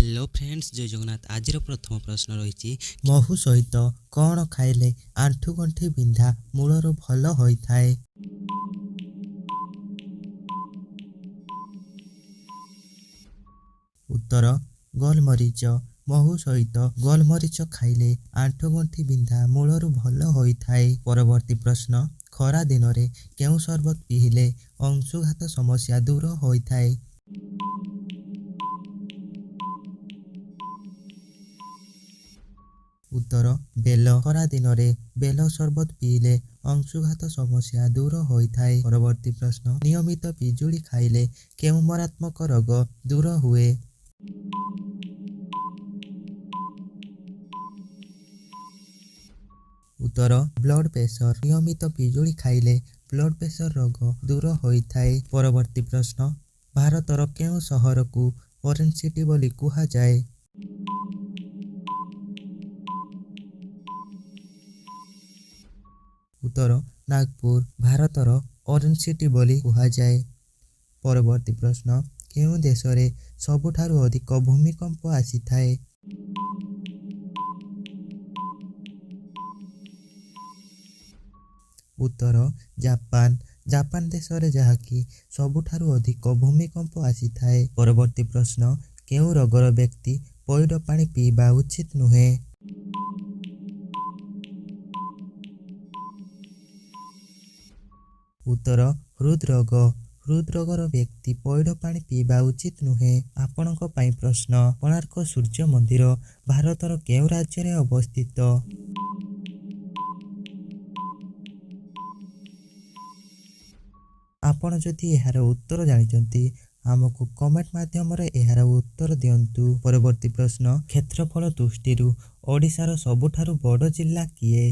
Hello friends जय जगन्नाथ। आज प्रथम प्रश्न रही महू सहित कौन खाइले आंठु गंठी बिंधा मूलरू भल होइथाए। उत्तर गोलमरीच। महू सहित गोलमरीच खाइले आंठु गंठी बिंधा मूलरू भल होइथाए। परवर्ती प्रश्न खरा दिन रे केउ शरबत पिहिले अंशुघात समस्या दूर होइथाए। उत्तर बेल। खरा दिन रे बेल शरबत पिइले अंशुघात समस्या दूर होइथाए। परवर्ती प्रश्न नियमित पिजुली खाइले केउ मारात्मक रोग दूर हुए। उत्तर ब्लड प्रेशर। नियमित पिजुली खाइले ब्लड प्रेशर रोग दूर होइथाए। परवर्ती प्रश्न भारतर केउ सहर को ऑरेंज सिटी बोली कुहा जाए। उत्तर नागपुर भारतर ऑरेंज सिटी बोली कुहा जाए। परवर्ती प्रश्न केउ देश रे सबुठारु अधिक भूमिकंप आसीथाए। उत्तर जापान। जापान देश रे जहाँकि सबुठारु अधिक भूमिकंप आसीथाए। परवर्ती प्रश्न केउ रोगर व्यक्ति पइड पानी पीवा उचित नुहे। उत्तर हृदरोग। हृदरोगर व्यक्ति पइड पानी पीवा उचित नुहे। आपणक पाई प्रश्न कोणार्क सूर्य मंदिर भारतर केउ राज्य रे अवस्थित। आपण जदि एहार उत्तर जानिचंती आमको कमेंट माध्यम रे एहार उत्तर दियंतु। परवर्ती प्रश्न क्षेत्रफल दृष्टि ओडिशार सबुठारु बड़ जिल्ला किए।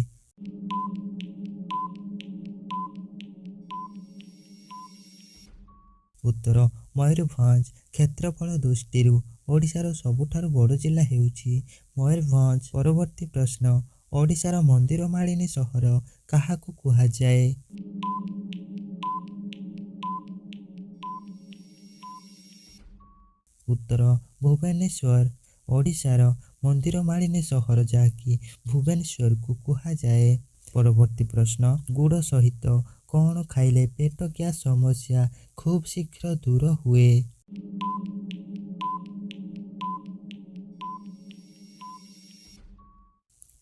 उत्तर मयूरभंज। क्षेत्रफल दृष्टि ओडिशार सबुठारु बड़ जिल्ला हेउछि मयूरभंज। परवर्ती प्रश्न ओडिशार मंदिर मालिनी सहर काहाकु कुहा जाए। उत्तर भुवनेश्वर। ओडिशार मंदिर मालिनी सहर जहाँकि भुवनेश्वर को कुहा जाए। परवर्ती प्रश्न गुड़ सहित कौन खाइले पेट गैस समस्या खूब शीघ्र दूर हुए।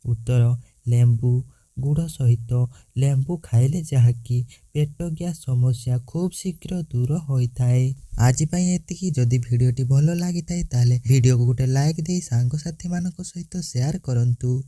उत्तर लेंबू। गुड़ सहित लेंबू खाइले जहाँकि पेट गैस समस्या खूब शीघ्र दूर होइथाए। आज पाई एतिकी। जदि भिडियोटी भल लागिथाए ताले भिडियो को गोटे लाइक दे सांग साथी मानक सहित शेयर करंतु।